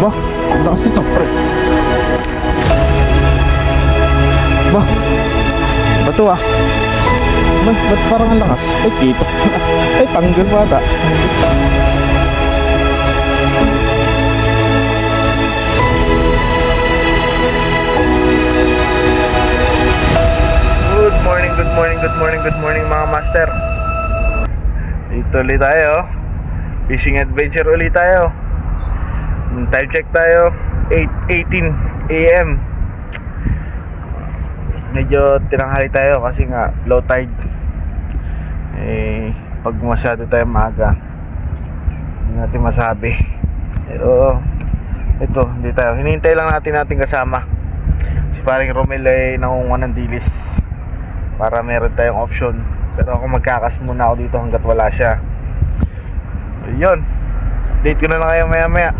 Bah, ang lakas nito, pre. Bah, bato ah. Ba't parang ang lakas? Ay, kito. Ay, tanggal pa ata. Good morning mga master. Dito ulit tayo. Fishing adventure ulit tayo. Time check tayo, 8:18 AM. Medyo tinanghali tayo kasi nga low tide. Pag masyado tayo maaga, hindi natin masabi. Pero ito, hindi tayo. Hinihintay lang natin kasama. Si paring Romel ay nangunguha ng dilis para meron tayong option. Pero ako magkakas muna ako dito hanggat wala siya. Yun, date ko na lang kayo maya.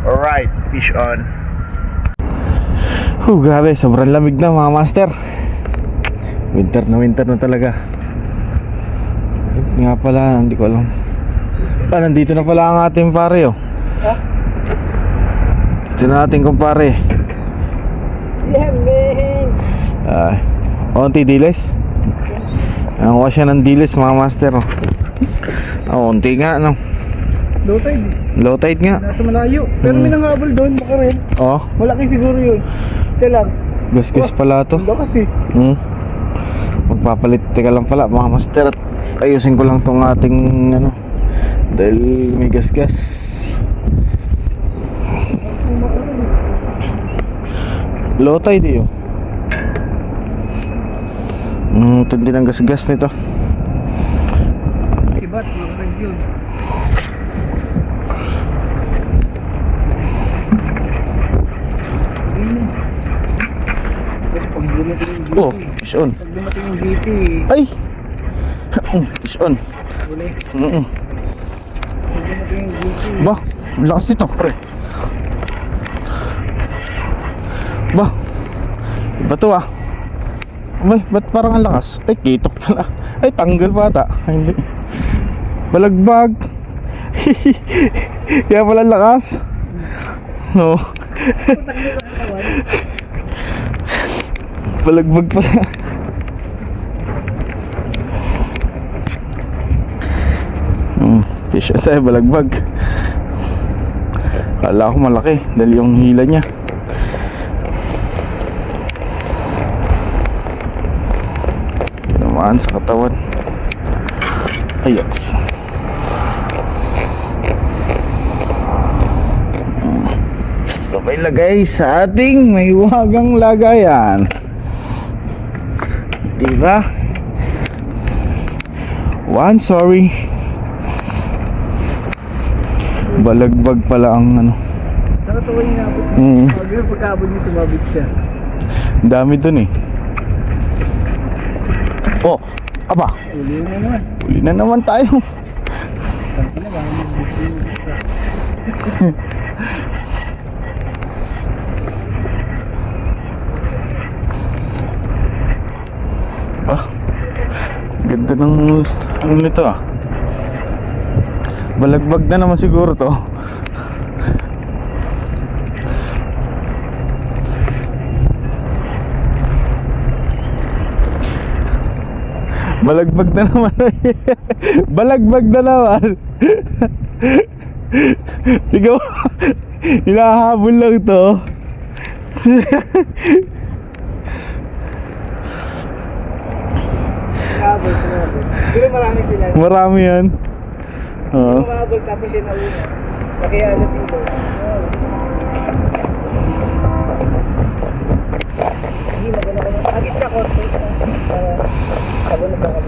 Alright, fish on. Grabe, sobrang lamig na mga master. Winter na talaga. Nga pala, hindi ko alam. Nandito na pala ang ating pare oh. Ito na natin kumpare. Yeah man. Onti diles. Nakuha siya ng diles mga master oh. Onti nga no. Low tide nga. Nasa malayo. Pero may nanghabol doon, baka rin. Malaki siguro yun. Isa lang. Gas pala to. Lakas eh. Magpapalit. Teka lang pala mga master. At ayusin ko lang tong ating ano. Dahil may gas. Low tide eh. Tindi ng gas nito. Kibat, mag-red yun. Tapos pag dumating yung GT. Fish on. Pag dumating yung GT. Ay! Fish on. Huli. Pag dumating yung GT. Bah, lakas nito pre. Bah, bato ah. Ba't parang ang lakas? Ay, kitok pala. Ay, tanggal pa ata. Ay, hindi. Balagbag. Kaya pala lakas. No. Balagbag pala. Fish tayo, balagbag. Kala ko malaki dahil yung hila niya. Naman sa katawan. Ayos. Sabay lagay sa ating may wagang lagayan. Diba? Sorry. Balagbag pala ang ano. Saka ito yung nabot. Pagkabot niya sumabit siya. Dami dun eh. Oh, aba. Uli na naman tayo. Ganda ng ano nito ah. Balagbag na naman siguro to. Balagbag na naman. Balagbag na naman. Ikaw, hinahabol lang to. Habol. Pero marami sila. Marami yan. Habol tapos yun na una. Kaya ano dito. Hindi maganda ka na. Agis ka konti. Sabon na ba ka?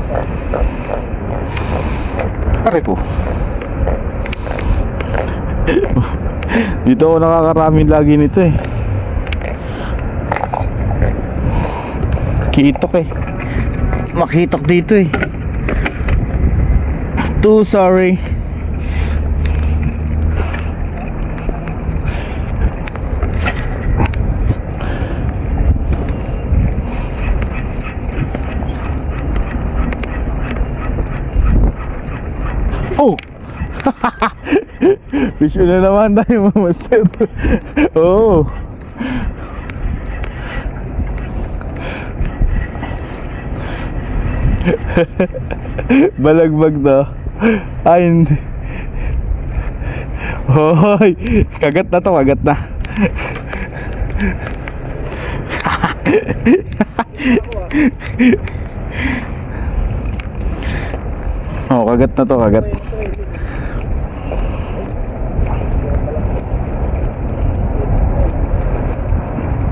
Aray ko. Dito ako nakakarami lagi nito eh. Kitok eh. Makitok dito eh. Too sorry. Oh! Fish on na naman tayo, master. Oo. Balagbag to. Ay, hindi. Hoy, kagat na to, kagat na. Oh, kagat na to, kagat.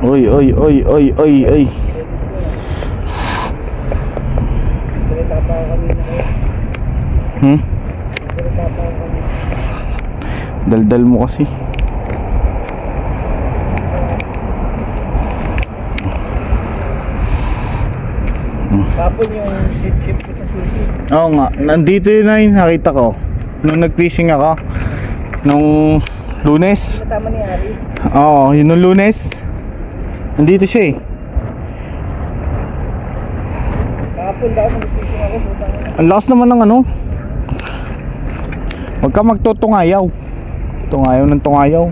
Oy, oy, oy, oy, oy, oy. Salita pa ako kanina kayo. Salita pa ako kanina. Daldal mo kasi. Kapon yung lead ship ko sa sushi. Oo nga, nandito yun na yun, nakita ko. Nung nag-fishing ako, nung Lunes. Kasama ni Alice. Oo, yun nung Lunes. Nandito siya eh. Kapon daw mag-fishing ako. Butang na. Ang lakas naman ng ano. Huwag ka magtutungayaw. Tungayaw ng tungayaw.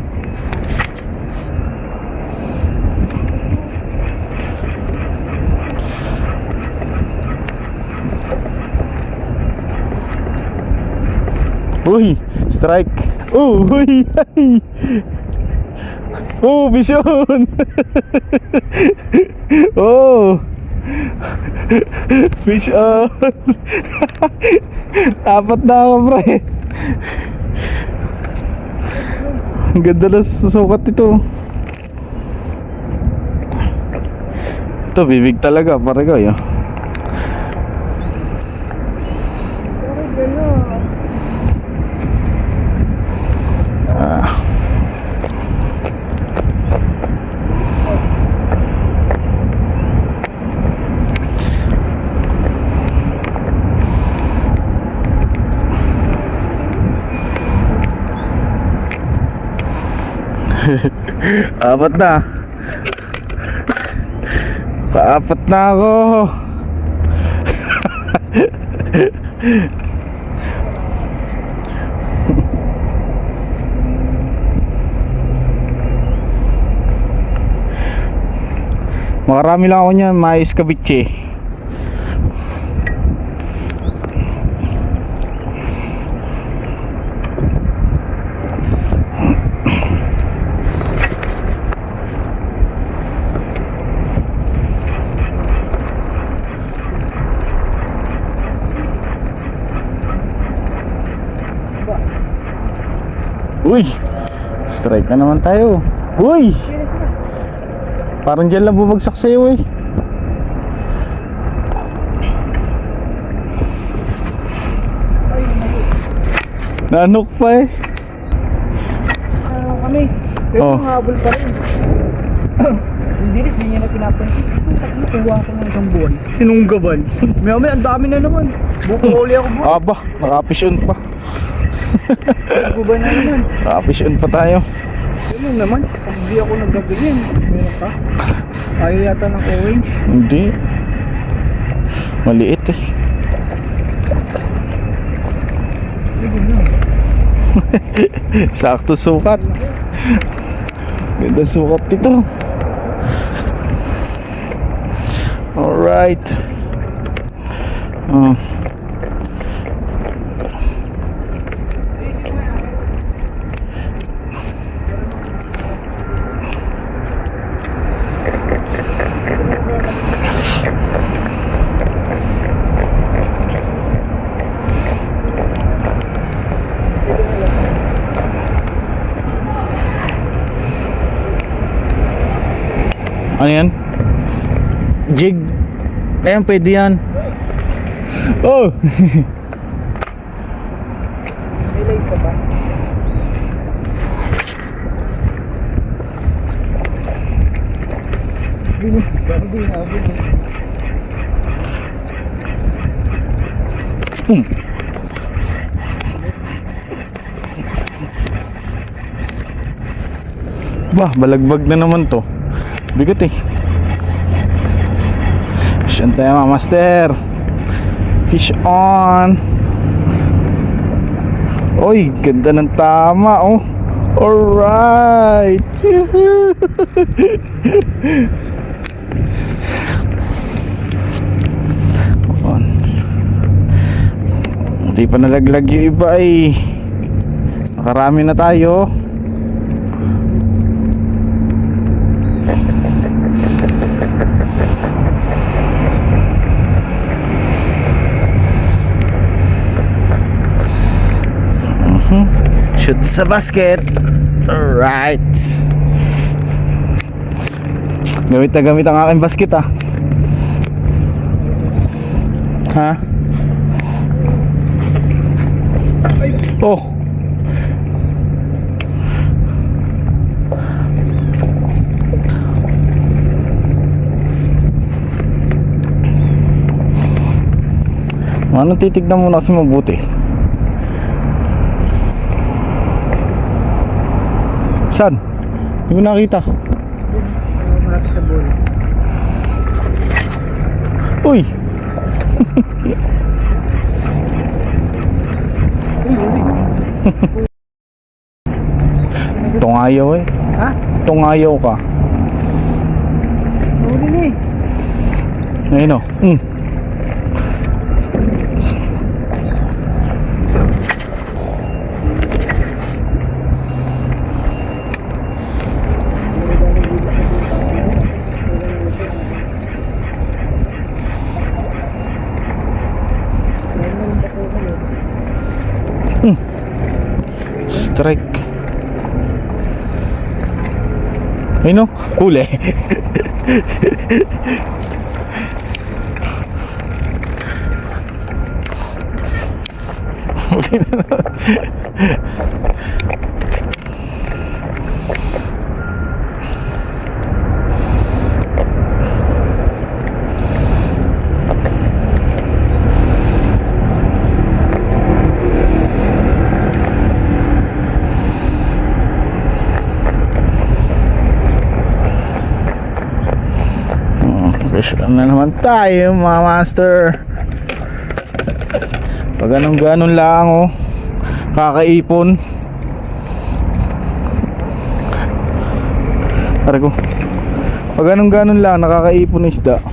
Uy, strike. Uy, ay. Oh, fish on. Oh. Fish on. Apat na ako, pre. Ang ganda na sukat ito. Ito, bibig talaga, pare ko yun. Pero gano'n. Apat na. Paapat na ako. Makarami lang ako niyan, mais kabiche. Uy, strike na naman tayo. Uy, parang dyan lang bumagsak sa'yo eh. Nanok pa eh. Kami. Pero Oh. habol pa rin. Hindi rin, hindi niya na pinapansin. Kuha ko ng isang buwan. Sinunggaban. May ang dami na naman. Bukuli ako buwan. Aba, naka-fish on pa. Guban na naman. Naka-fish on pa tayo. Yun naman. Pag di ako naggaganyan. Meron ka. Ayaw yata ng orange. Hindi. Maliit eh. Sakto sukat. Ganda sukat dito. Alright. Oh. Ano yan? Jig. Ayan, pwede yan. Oh! May light ka ba? Hindi na. Bah, balagbag na naman to. Bigat eh. Fish on tayo, mga master. Fish on. Oy, ganda ng tama oh. Alright. On. Hindi pa nalaglag yung iba eh. Nakarami na tayo. Shoot sa basket. Alright. Gamit na gamit ang aking basket ah. Ha? Oh. Ano, titignan mo na kasi mabuti. Saan? Hindi ko nakita. Malapit sa bowl. Uy! Tungayaw eh. Ha? Tungayaw ka. Huli na eh. Ayun o. Strike. Ayun o. Huli. Huli na. Fresh na naman tayo mga master. Pag anong ganon lang oh, kakaipon. Pare ko, pag anong ganon lang nakakaipon isda.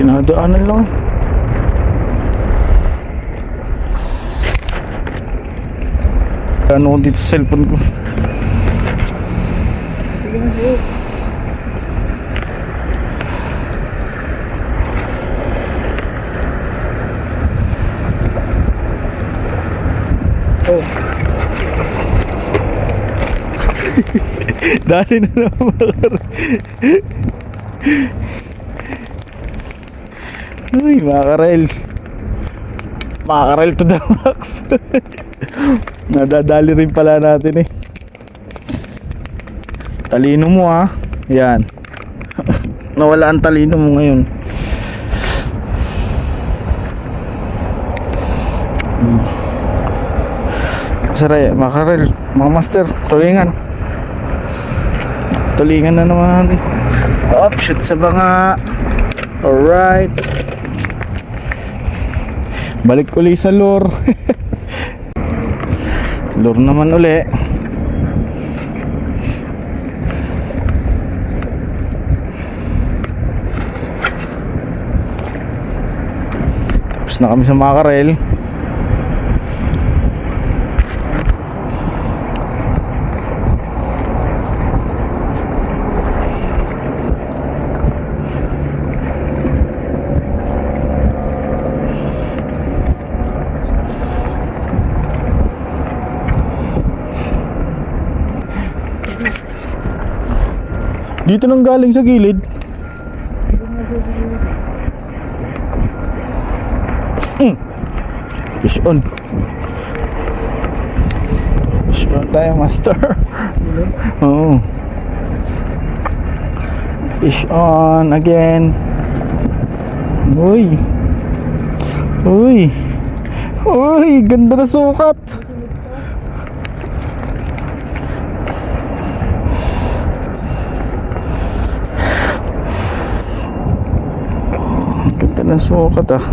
Tinadaanan lang. Ano ko dito sa cellphone ko. Oh. Dali na naman. Uy, makarel. Makarel to the max. Nadadali rin pala natin eh. Talino mo ha. Yan. Nawala ang talino mo ngayon. Saray, makarel. Mga master, tulingan. Tulingan na naman. Up, shoot sa banga. Alright. Balik uli sa lure. Lure naman uli. Tapos na kami sa makarel. Dito nang galing sa gilid. Fish on. Fish on tayo, master. Oo. Fish on again. Uy. Uy. Uy, ganda na sukat. Ganda na sukat ah.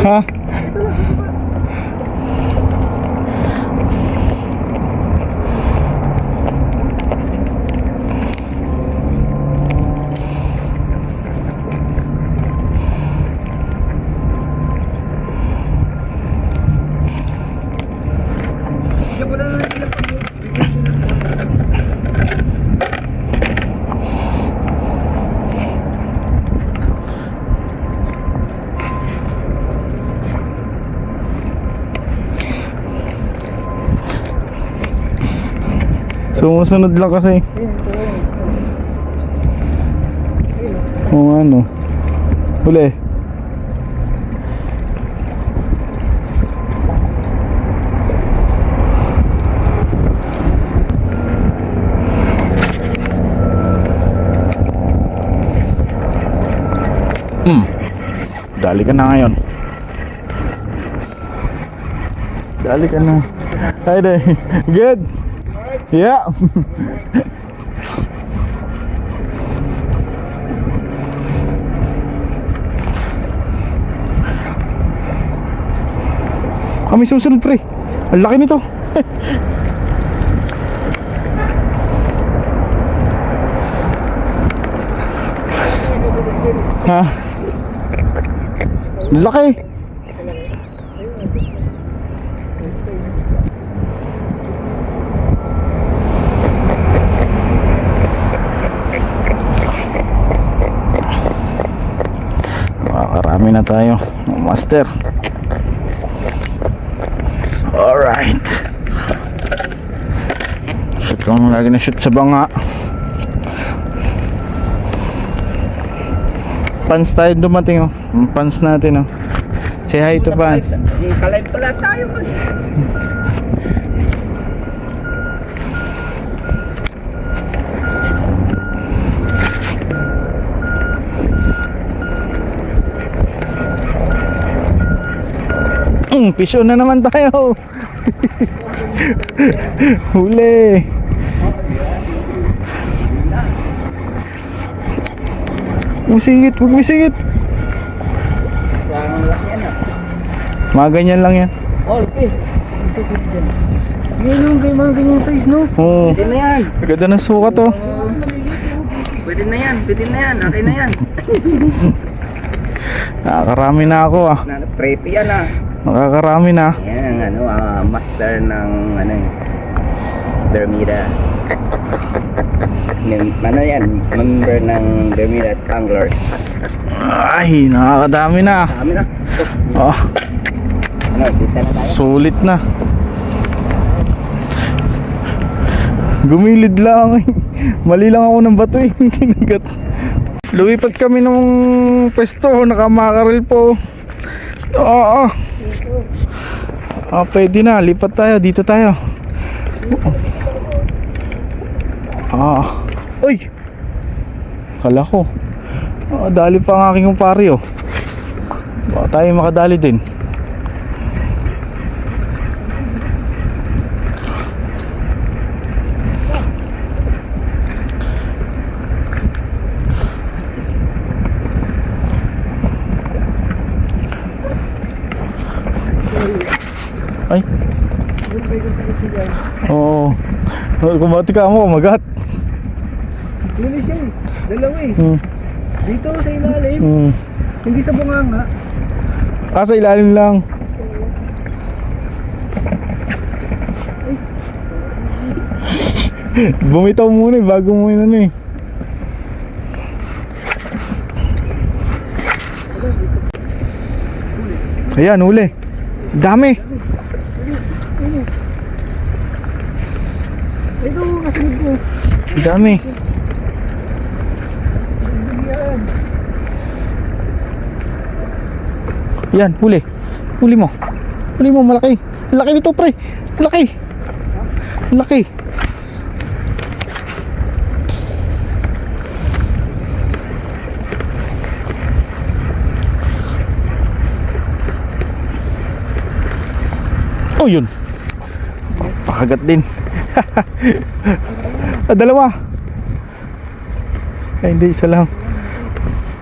Ha? Sumusunod lang kasi. Oo ano. Huli. Dali ka na ngayon. Dali ka na. Hi there. Good. Yeah. Kami susunod pre. Ang laki nito. Ha? Laki. Makakarami na tayo, master. Alright. Shoot lang lagi na shoot sa banga. Pans tayo dumating oh. Ang pans natin oh. Say hi to Pans. Kalive pala tayo man. Pisyo na naman tayo. Huli. Musingit, huwag misingit. Mga ganyan lang yan. Okay. Yan yung mga ganyang size no? Oo. Pwede na yan. Ganda ng suka to. Pwede na yan. Pwede na yan. Okay na yan. Nakakarami na ako ah. Preppy yan ah. Nakakarami na. Yan ang master ng Bermuda. Ano yan? Member ng Bermuda Spanglers. Ay, nakakadami na. Dami na. Oh, Ano, dito na tayo. sulit na. Gumilid lang. Mali lang ako ng bato yung kinagat. Lumipat kami nung pwesto. Nakamakaril po. Oo. Pwede na. Lipat tayo. Dito tayo. Uy! Kala ko. Dali pa ang aking kumpare oh. Baka tayo makadali din. Ay. Oo. Kumati ka mo, magat. Dito siya eh. Dalawa eh. Dito sa ilalim. Hindi sa bunganga. Sa ilalim lang. Bumitaw muna eh, bago mo yun ano eh. Ayan, huli. Dami. Ito, kasunod ko. Dami. Yan, huli. Huli mo. Huli mo, malaki. Laki nito, pre. Laki. Laki. Oh, yun. Pakagat din. Dalawa. Ay, hindi, isa lang.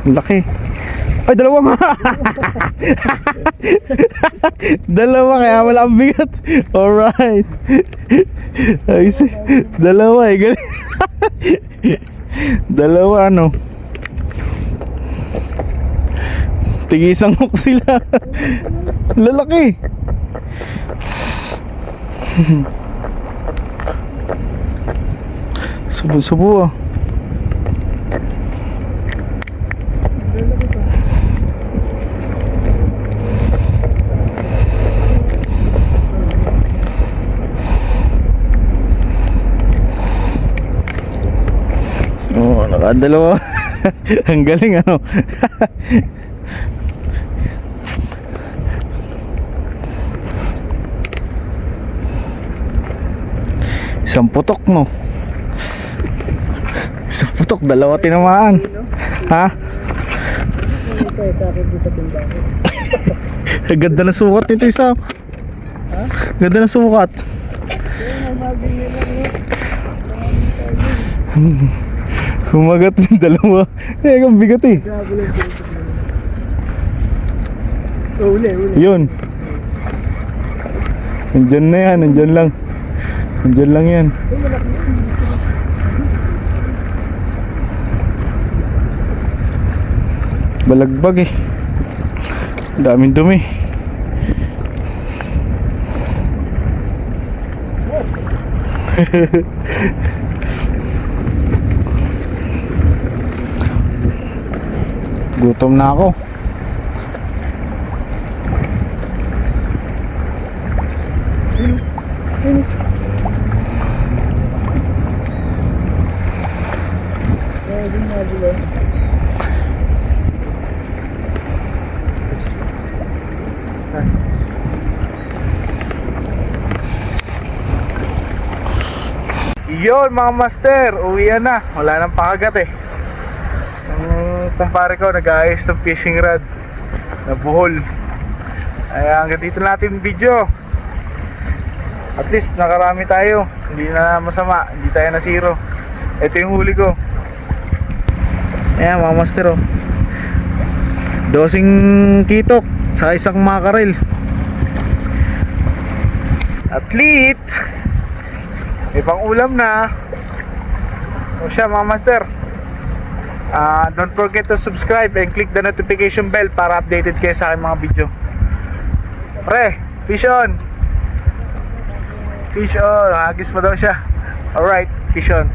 Laki. Ay, dalawa nga. Dalawa, kaya wala ang bigat. Alright. Ay, dalawa eh. Galing. Dalawa, ano. Tigisang hook sila. Lalaki. Subo-subo ah. Oh, nakadalawa. Ang galing ano. Isang putok mo. Isang putok, dalawa tinamaan. Ha? Ang ganda ng sukat nito isa. Ganda ng sukat. Humagat ng dalawa. Eh, ang bigat eh. Uli. Yun. Nandyan na yan, nandyan lang. Nandyan lang yan. Balagbag eh. Daming dumi. Gutom na ako. Yun mga master, uwian na. Wala nang pakagat eh. Ang kumpare ko nag-aayos ng fishing rod na buhol. Ay hanggang dito natin video. At least nakarami tayo. Hindi na masama, hindi tayo na zero. Ito yung huli ko. Ayan mga master oh. 12 kitok sa isang makarel. At least may pang ulam na. O siya mga master. Don't forget to subscribe and click the notification bell para updated kayo sa aking mga video. Pre, fish on. Fish on. Hagis pa daw siya. Alright, fish on.